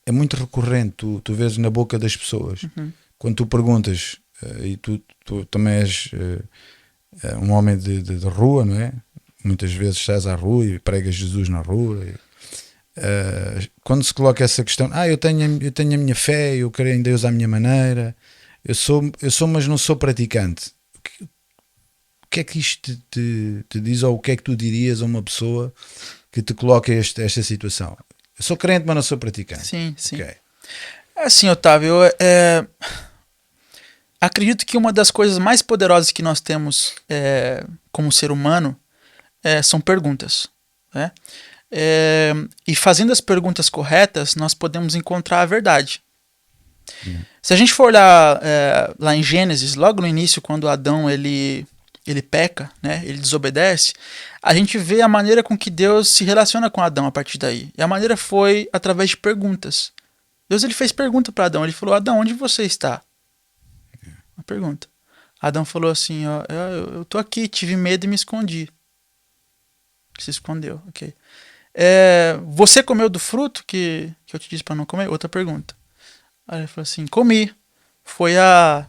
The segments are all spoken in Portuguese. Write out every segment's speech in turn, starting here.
é muito recorrente, tu vês na boca das pessoas. Quando tu perguntas, e tu também és um homem de rua, não é? Muitas vezes estás à rua e pregas Jesus na rua. Quando se coloca essa questão, eu tenho a minha fé, eu creio em Deus à minha maneira, eu sou, mas não sou praticante. O que é que isto te diz, ou o que é que tu dirias a uma pessoa que te coloca esta situação? Eu sou crente, mas não sou praticante. Sim, sim. Okay. Assim, Otávio, acredito que uma das coisas mais poderosas que nós temos como ser humano são perguntas, né? E fazendo as perguntas corretas, nós podemos encontrar a verdade. Se a gente for olhar lá em Gênesis, logo no início, quando Adão ele peca, né, ele desobedece, a gente vê a maneira com que Deus se relaciona com Adão a partir daí. E a maneira foi através de perguntas. Deus ele fez pergunta para Adão, ele falou: Adão, onde você está? Uma pergunta. Adão falou assim: eu tô aqui, tive medo e me escondi. Se escondeu, ok. Você comeu do fruto que eu te disse para não comer? Outra pergunta. Aí ele falou assim: comi. Foi a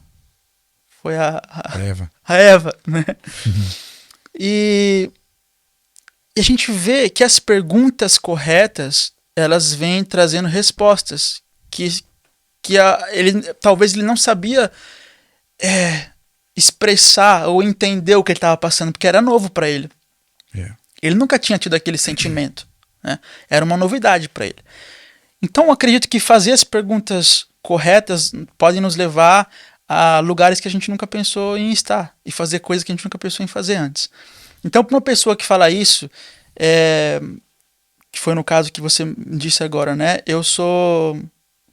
Eva, né? E a gente vê que as perguntas corretas, elas vêm trazendo respostas que talvez ele não sabia expressar ou entender o que ele estava passando, porque era novo para ele. Ele nunca tinha tido aquele sentimento, né? Era uma novidade para ele. Então eu acredito que fazer as perguntas corretas podem nos levar a lugares que a gente nunca pensou em estar e fazer coisas que a gente nunca pensou em fazer antes. Então, para uma pessoa que fala isso, que foi no caso que você disse agora, né? Eu sou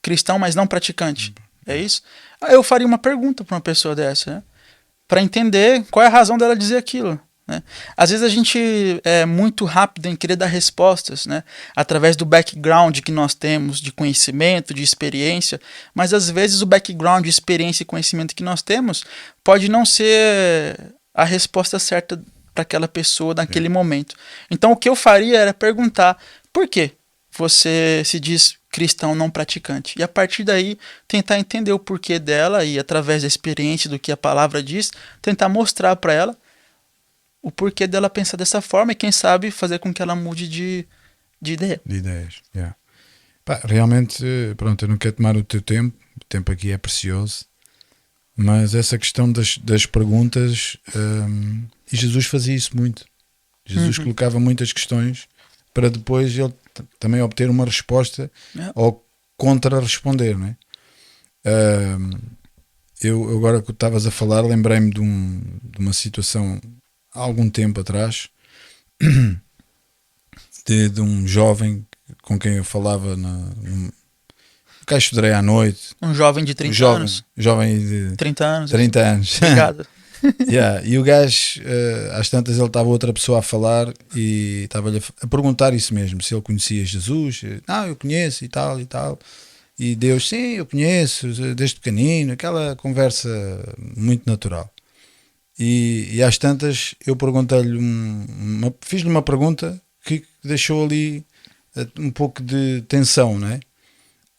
cristão, mas não praticante. É isso? Eu faria uma pergunta para uma pessoa dessa, né? Para entender qual é a razão dela dizer aquilo. Né? Às vezes a gente é muito rápido em querer dar respostas, né? Através do background que nós temos de conhecimento, de experiência, mas às vezes o background de experiência e conhecimento que nós temos pode não ser a resposta certa para aquela pessoa naquele momento. Então o que eu faria era perguntar: por que você se diz cristão não praticante? E a partir daí tentar entender o porquê dela e, através da experiência do que a palavra diz, tentar mostrar para ela o porquê dela pensar dessa forma e, quem sabe, fazer com que ela mude de ideia. De ideias, yeah. Pá, realmente, pronto, eu não quero tomar o teu tempo, o tempo aqui é precioso, mas essa questão das perguntas, e Jesus fazia isso muito. Jesus colocava muitas questões para depois ele também obter uma resposta ou contra-responder, não é? Eu agora que estavas a falar, lembrei-me de uma situação há algum tempo atrás, de um jovem com quem eu falava no Caixo de Areia à noite. Um jovem de 30 anos. Jovem de 30 anos. 30 anos. Obrigado. E o gajo, às tantas, ele estava outra pessoa a falar e estava-lhe a perguntar isso mesmo, se ele conhecia Jesus. Eu conheço e tal e tal. E Deus, sim, eu conheço, desde pequenino, aquela conversa muito natural. E às tantas eu perguntei-lhe fiz-lhe uma pergunta que deixou ali um pouco de tensão, não é?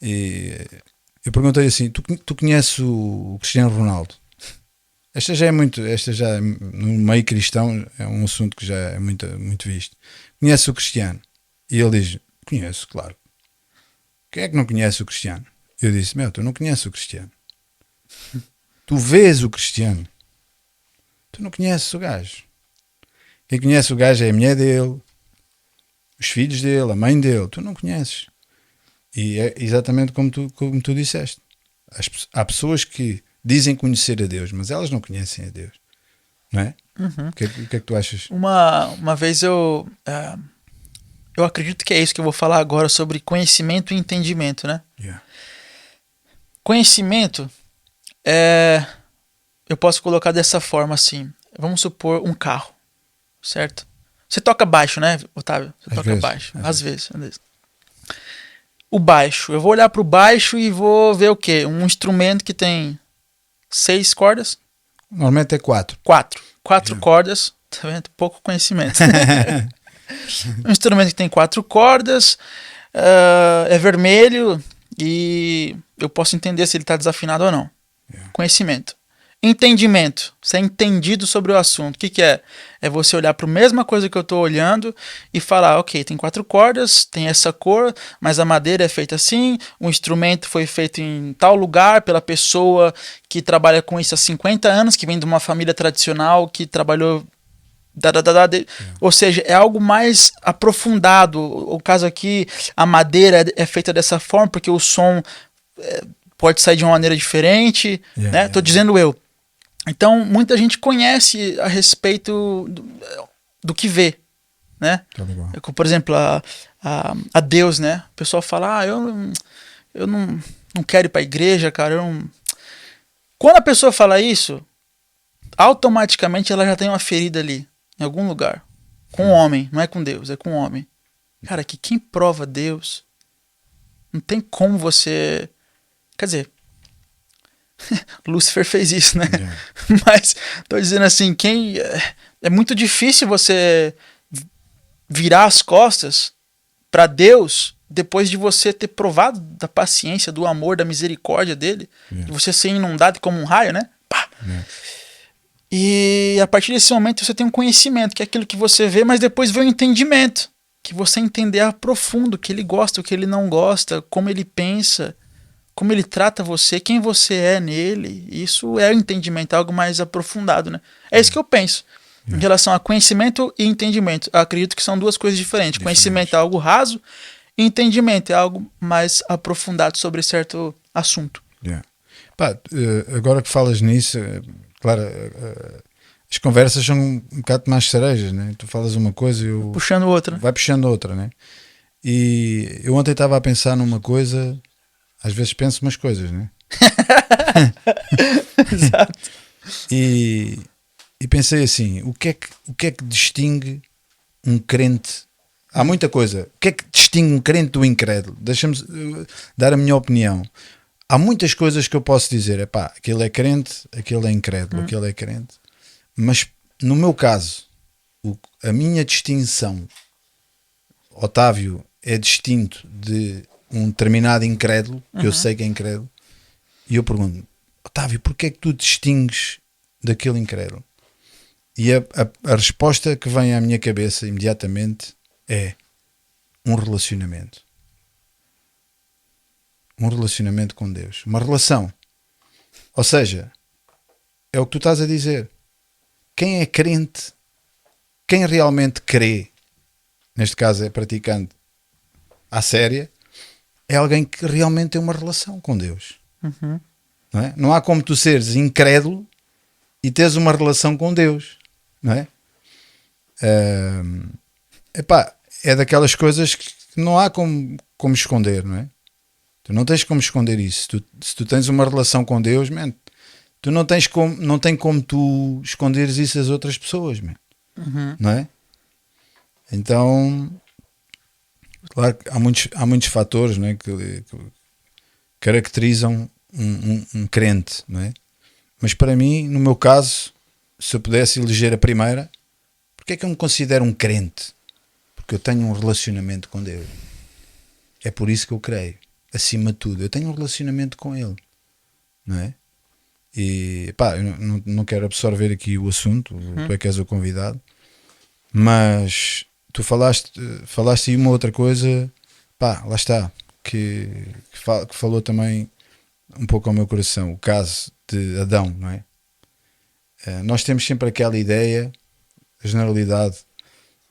E eu perguntei assim: tu conheces o Cristiano Ronaldo? Esta já no meio cristão é um assunto que já é muito, muito visto. Conhece o Cristiano? E ele diz: conheço, claro. Quem é que não conhece o Cristiano? Eu disse: tu não conheces o Cristiano. Tu vês o Cristiano. Tu não conheces o gajo. Quem conhece o gajo é a mulher dele, os filhos dele, a mãe dele. Tu não conheces. E é exatamente como tu disseste. Há pessoas que dizem conhecer a Deus, mas elas não conhecem a Deus. Não é? O que é que tu achas? Uma vez eu acredito que é isso que eu vou falar agora, sobre conhecimento e entendimento, né? Yeah. Conhecimento eu posso colocar dessa forma assim. Vamos supor um carro, certo? Você toca baixo, né, Otávio? Você toca baixo. Às vezes. O baixo. Eu vou olhar para o baixo e vou ver o quê? Um instrumento que tem 6 cordas? Normalmente é 4. 4 cordas. Tá vendo? Pouco conhecimento. Um instrumento que tem 4 cordas, é vermelho e eu posso entender se ele está desafinado ou não. Yeah. Conhecimento. Entendimento. Ser entendido sobre o assunto. O que é? É você olhar para a mesma coisa que eu estou olhando e falar, ok, tem 4 cordas, tem essa cor, mas a madeira é feita assim, o instrumento foi feito em tal lugar pela pessoa que trabalha com isso há 50 anos, que vem de uma família tradicional, que trabalhou... Ou seja, é algo mais aprofundado. O caso aqui, a madeira é feita dessa forma porque o som pode sair de uma maneira diferente, né? Tô dizendo eu. Então, muita gente conhece a respeito do que vê, né? Por exemplo, a Deus, né? O pessoal fala, eu não quero ir para a igreja, cara. Quando a pessoa fala isso, automaticamente ela já tem uma ferida ali, em algum lugar. Com o homem, não é com Deus, é com o homem. Cara, que quem prova Deus, não tem como você... Quer dizer, Lúcifer fez isso, né? Yeah. Mas tô dizendo assim, é muito difícil você virar as costas para Deus depois de você ter provado da paciência, do amor, da misericórdia dele, de você ser inundado como um raio, né? Pá! Yeah. E a partir desse momento você tem um conhecimento, que é aquilo que você vê, mas depois vem o entendimento, que você entender a profundo, o que ele gosta, o que ele não gosta, como ele pensa, como ele trata você, quem você é nele. Isso é o entendimento, algo mais aprofundado, né? É isso que eu penso em relação a conhecimento e entendimento. Eu acredito que são duas coisas diferentes. Conhecimento é algo raso, e entendimento é algo mais aprofundado sobre certo assunto. Yeah. Pá, agora que falas nisso, claro, as conversas são um bocado mais cerejas, né? Tu falas uma coisa e eu... puxando outra. Vai puxando outra, né? E eu ontem estava a pensar numa coisa, às vezes penso umas coisas, né? Exato. E pensei assim, o que é que distingue um crente? Há muita coisa. O que é que distingue um crente do incrédulo? Deixa-me dar a minha opinião. Há muitas coisas que eu posso dizer, epá, aquele é crente, aquele é incrédulo, aquele é crente. Mas no meu caso, a minha distinção, Otávio é distinto de um determinado incrédulo, que eu sei que é incrédulo, e eu pergunto, Otávio, porquê é que tu distingues daquele incrédulo? E a resposta que vem à minha cabeça imediatamente é um relacionamento. Um relacionamento com Deus. Uma relação. Ou seja, é o que tu estás a dizer. Quem é crente, quem realmente crê, neste caso é praticante à séria, é alguém que realmente tem uma relação com Deus. Não é? Não há como tu seres incrédulo e teres uma relação com Deus. Não é? Epá, é daquelas coisas que não há como esconder, não é? Tu não tens como esconder isso. Se tu tens uma relação com Deus, man, tu não tem como tu esconderes isso às outras pessoas, man. Não é? Então, claro que há muitos fatores, não é, que caracterizam um crente, não é? Mas para mim, no meu caso, se eu pudesse eleger a primeira, porque é que eu me considero um crente? Porque eu tenho um relacionamento com Deus. É por isso que eu creio. Acima de tudo, eu tenho um relacionamento com Ele, não é? E pá, eu não quero absorver aqui o assunto, tu é que és o convidado, mas tu falaste aí uma outra coisa, pá, lá está, que falou também um pouco ao meu coração, o caso de Adão, não é? Nós temos sempre aquela ideia, a generalidade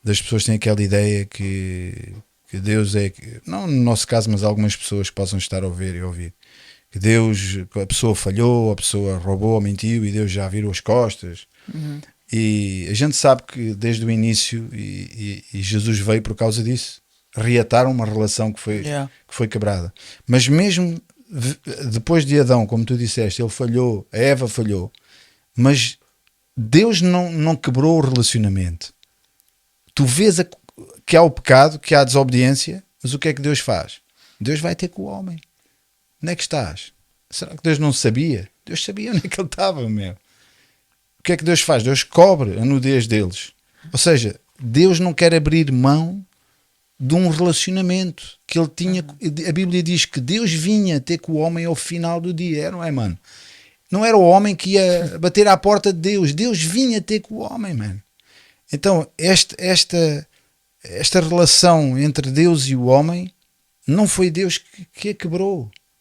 das pessoas têm aquela ideia que Deus é, não no nosso caso, mas algumas pessoas que possam estar a ouvir, que Deus, a pessoa falhou, a pessoa roubou, mentiu e Deus já virou as costas. E a gente sabe que desde o início e Jesus veio por causa disso, reatar uma relação que foi quebrada. Mas mesmo depois de Adão, como tu disseste, ele falhou, a Eva falhou, mas Deus não quebrou o relacionamento. Tu vês que há o pecado, que há a desobediência, mas o que é que Deus faz? Deus vai ter com o homem. Onde é que estás? Será que Deus não sabia? Deus sabia onde é que ele estava, meu. O que é que Deus faz? Deus cobre a nudez deles. Ou seja, Deus não quer abrir mão de um relacionamento que ele tinha. A Bíblia diz que Deus vinha ter com o homem ao final do dia, não é, mano? Não era o homem que ia bater à porta de Deus. Deus vinha ter com o homem, mano. Então, esta relação entre Deus e o homem não foi Deus que a quebrou.